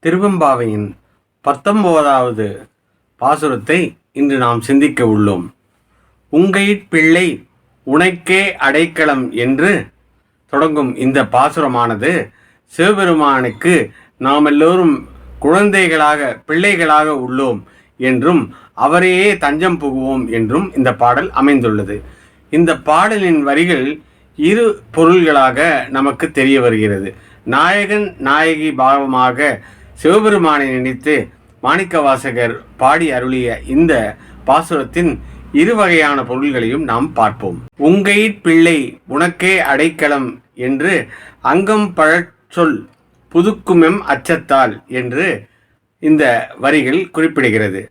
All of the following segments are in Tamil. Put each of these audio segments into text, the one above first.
திருவெம்பாவையின் 19வது பாசுரத்தை இன்று நாம் சிந்திக்க உள்ளோம். உங்கையிற் பிள்ளை உனக்கே அடைக்கலம் என்று தொடங்கும் இந்த பாசுரமானது சிவபெருமானுக்கு நாம் எல்லோரும் குழந்தைகளாக பிள்ளைகளாக உள்ளோம் என்றும் அவரையே தஞ்சம் புகுவோம் என்றும் இந்த பாடல் அமைந்துள்ளது. இந்த பாடலின் வரிகள் இரு பொருள்களாக நமக்கு தெரிய வருகிறது. நாயகன் நாயகி பாவமாக சிவபெருமானை நினைத்து மாணிக்கவாசகர் பாடி அருளிய இந்த பாசுரத்தின் இரு வகையான பொருள்களையும் நாம் பார்ப்போம். உங்கையிற் பிள்ளை உனக்கே அடைக்கலம் என்று அங்கம் பழச்சொல் புதுக்குமெம் அச்சத்தால் என்று இந்த வரிகள் குறிப்பிடுகிறது.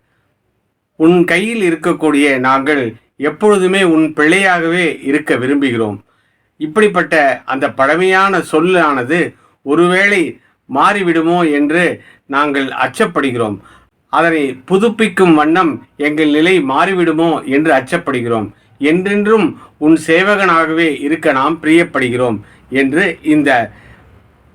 உன் கையில் இருக்கக்கூடிய நாங்கள் எப்பொழுதுமே உன் பிள்ளையாகவே இருக்க விரும்புகிறோம். இப்படிப்பட்ட அந்த பழமையான சொல்லானது ஒருவேளை மாறிவிடுமோ என்று நாங்கள் அச்சப்படுகிறோம். அதனை புதுப்பிக்கும் வண்ணம் எங்கள் நிலை மாறிவிடுமோ என்று அச்சப்படுகிறோம். என்றென்றும் உன் சேவகனாகவே இருக்க நாம் பிரியப்படுகிறோம் என்று இந்த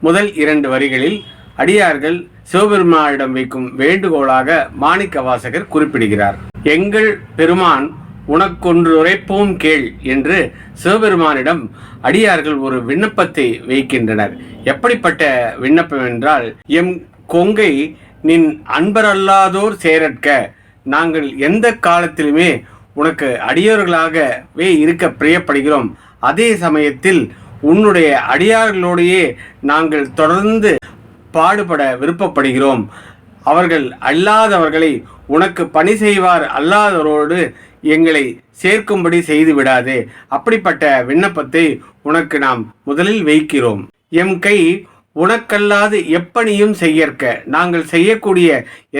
முதல் 2 வரிகளில் அடியார்கள் சிவபெருமானிடம் வைக்கும் வேண்டுகோளாக மாணிக்கவாசகர் குறிப்பிடுகிறார். எங்கள் பெருமான் உனக்கொன்று உரைப்போம் கேள் என்று சிவபெருமானிடம் அடியார்கள் ஒரு விண்ணப்பத்தை வைக்கின்றனர். எப்படிப்பட்ட விண்ணப்பம் என்றால், எம் கொங்கை நின் அன்பரல்லாதோர் சேரற்க, நாங்கள் எந்த காலத்திலுமே உனக்கு அடியார்களாகவே இருக்க பிரியப்படுகிறோம். அதே சமயத்தில் உன்னுடைய அடியார்களோடையே நாங்கள் தொடர்ந்து பாடுபட விருப்பப்படுகிறோம். அவர்கள் அல்லாதவர்களை உனக்கு பணி செய்வார் அல்லாதவரோடு எங்களை சேர்க்கும்படி செய்து விடாதே. அப்படிப்பட்ட விண்ணப்பத்தை உனக்கு நாம் முதலில் வைக்கிறோம். எம் கை உனக்கல்லாது எப்பணியும் செய்யற்க, நாங்கள் செய்யக்கூடிய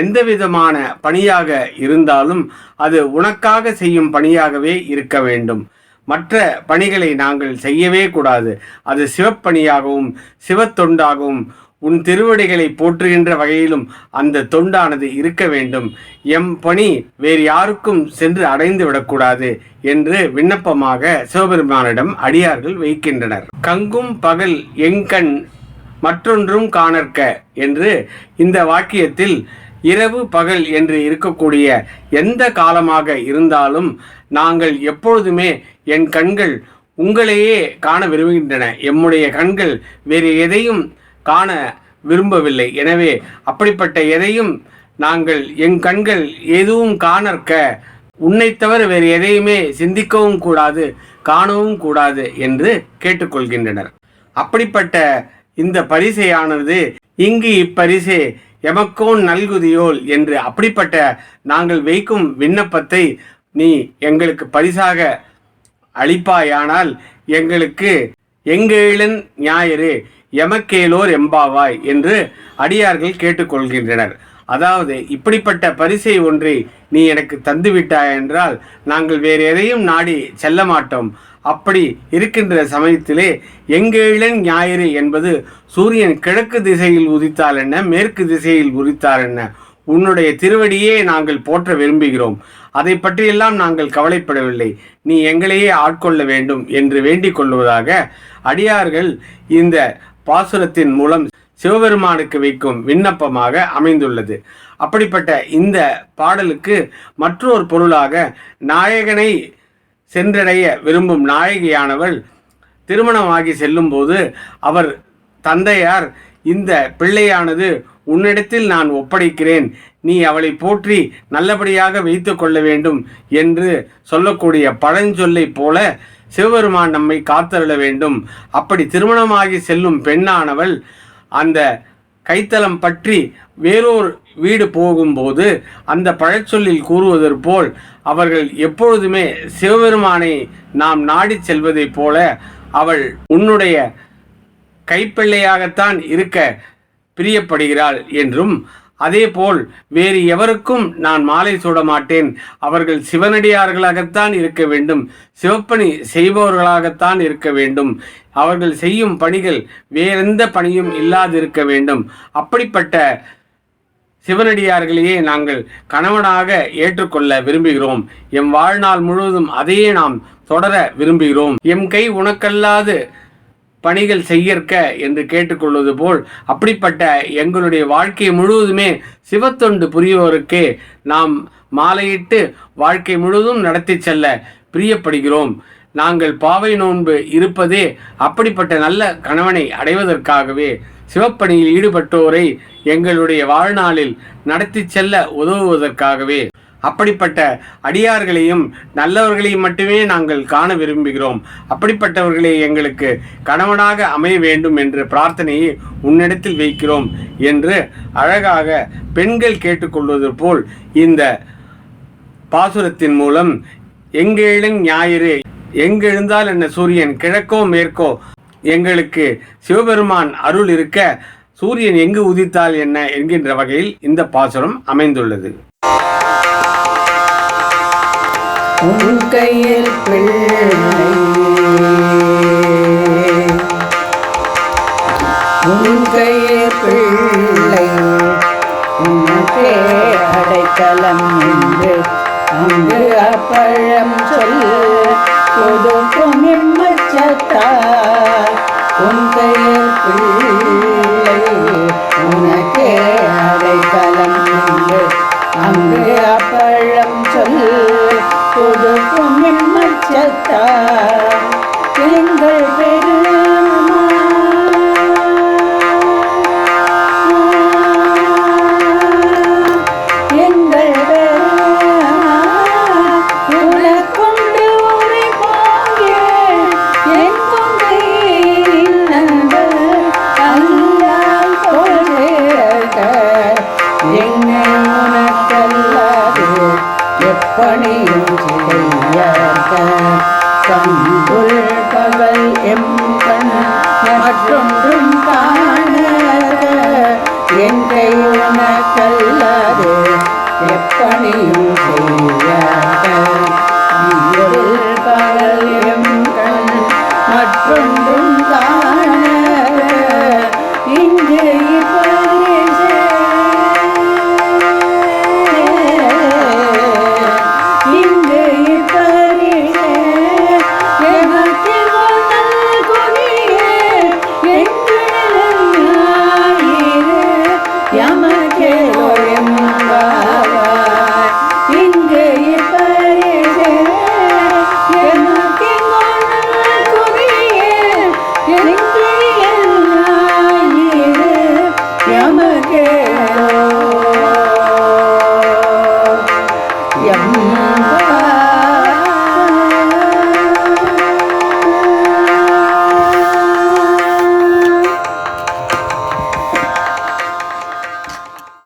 எந்த விதமான பணியாக இருந்தாலும் அது உனக்காக செய்யும் பணியாகவே இருக்க வேண்டும். மற்ற பணிகளை நாங்கள் செய்யவே கூடாது. அது சிவப்பணியாகவும் சிவத்தொண்டாகவும் உன் திருவடிகளை போற்றுகின்ற வகையிலும் அந்த தொண்டானது இருக்க வேண்டும். எம் பணி வேறு யாருக்கும் சென்று அடைந்து விடக்கூடாது என்று விண்ணப்பமாக சிவபெருமானிடம் அடியார்கள் வைக்கின்றனர். கங்கும் பகல் எங்கண் மற்றொன்றும் காணற்க என்று இந்த வாக்கியத்தில் இரவு பகல் என்று இருக்கக்கூடிய எந்த காலமாக இருந்தாலும் நாங்கள் எப்பொழுதுமே என் கண்கள் உங்களையே காண விரும்புகின்றன. எம்முடைய கண்கள் வேறு எதையும் காண விரும்பவில்லை. எனவே அப்படிப்பட்ட எதையும் நாங்கள் என் கண்கள் எதுவும் காணற்க, உன்னை தவிர வேறு எதையுமே சிந்திக்கவும் கூடாது, காணவும் கூடாது என்று கேட்டுக்கொள்கின்றனர். அப்படிப்பட்ட இந்த பரிசையானது இங்கு இப்பரிசே எமக்கோன் நல்குதியோல் என்று அப்படிப்பட்ட நாங்கள் வைக்கும் விண்ணப்பத்தை நீ எங்களுக்கு பரிசாக அளிப்பாயானால் எங்களுக்கு எங்கேளன் ஞாயிறு எமக்கேலோர் எம்பாவாய் என்று அடியார்கள் கேட்டுக்கொள்கின்றனர். அதாவது இப்படிப்பட்ட பரிசை ஒன்றை நீ எனக்கு தந்துவிட்டாய் என்றால் நாங்கள் வேறு எதையும் நாடி செல்ல மாட்டோம். அப்படி இருக்கின்ற சமயத்திலே எங்கேளன் ஞாயிறு என்பது சூரியன் கிழக்கு திசையில் உதித்தால் என்ன, மேற்கு திசையில் உதித்தால் என்ன, உன்னுடைய திருவடியே நாங்கள் போற்ற விரும்புகிறோம். அதை பற்றியெல்லாம் நாங்கள் கவலைப்படவில்லை. நீ எங்களையே ஆட்கொள்ள வேண்டும் என்று வேண்டிக் கொள்வதாக அடியார்கள் இந்த பாசுரத்தின் மூலம் சிவபெருமானுக்கு வைக்கும் விண்ணப்பமாக அமைந்துள்ளது. அப்படிப்பட்ட இந்த பாடலுக்கு மற்றொரு பொருளாக நாயகனை சென்றடைய விரும்பும் நாயகியானவள் திருமணமாகி செல்லும்போது அவர் தந்தையார் இந்த பிள்ளையானது உன்னிடத்தில் நான் ஒப்படைக்கிறேன், நீ அவளை போற்றி நல்லபடியாக வைத்து கொள்ள வேண்டும் என்று சொல்லக்கூடிய பழஞ்சொல்லை போல சிவபெருமான் நம்மை காத்தருள வேண்டும். அப்படி திருமணமாகி செல்லும் பெண்ணானவள் அந்த கைத்தலம் பற்றி வேறொரு வீடு போகும்போது அந்த பழச்சொல்லில் கூறுவதற்கு போல் அவர்கள் எப்பொழுதுமே சிவபெருமானை நாம் நாடி செல்வதைப் போல அவள் உன்னுடைய கைப்பிள்ளையாகத்தான் இருக்க பிரியப்படுகிறாள் என்றும், அதேபோல் வேறு எவருக்கும் நான் மாலை சூட மாட்டேன், அவர்கள் சிவனடியார்களாகத்தான் இருக்க வேண்டும், சிவப்பணி செய்பவர்களாகத்தான் இருக்க வேண்டும், அவர்கள் செய்யும் பணிகள் வேறெந்த பணியும் இல்லாதிருக்க வேண்டும், அப்படிப்பட்ட சிவனடியார்களையே நாங்கள் கணவனாக ஏற்றுக்கொள்ள விரும்புகிறோம், எம் வாழ்நாள் முழுவதும் அதையே நாம் தொடர விரும்புகிறோம், எம் கை உனக்கல்லாது பணிகள் செய்யற்க என்று கேட்டுக்கொள்வது போல் அப்படிப்பட்ட எங்களுடைய வாழ்க்கை முழுவதுமே சிவத்தொண்டு புரியோருக்கே நாம் மாலையிட்டு வாழ்க்கை முழுவதும் நடத்தி செல்ல பிரியப்படுகிறோம். நாங்கள் பாவை நோன்பு இருப்பதே அப்படிப்பட்ட நல்ல கணவனை அடைவதற்காகவே. சிவப்பணியில் ஈடுபட்டோரை எங்களுடைய வாழ்நாளில் நடத்தி செல்ல உதவுவதற்காகவே. அப்படிப்பட்ட அடியார்களையும் நல்லவர்களையும் மட்டுமே நாங்கள் காண விரும்புகிறோம். அப்படிப்பட்டவர்களே எங்களுக்கு கணவனாக அமைய வேண்டும் என்ற பிரார்த்தனையை உன்னிடத்தில் வைக்கிறோம் என்று அழகாக பெண்கள் கேட்டுக்கொள்வது போல் இந்த பாசுரத்தின் மூலம் எங்கெழும் ஞாயிறு எங்கெழுந்தால் என்ன சூரியன் கிழக்கோ மேற்கோ எங்களுக்கு சிவபெருமான் அருள் இருக்க சூரியன் எங்கு உதித்தால் என்ன என்கின்ற வகையில் இந்த பாசுரம் அமைந்துள்ளது. உன் கையில் பிள்ளை உன் கையில் பிள்ளை உனக்கே அடைக்கலம் என்று அங்கு அப்பழம் சொல் கொடுக்கும் இம்மச்சத்தால் உன் கையில் பிள்ளை உனக்கே அடைக்கலம் என்று அங்கு அப்பழம் சொல் கொடுக்கும் இம்மச்சத்தால் எங்கள் பணியும்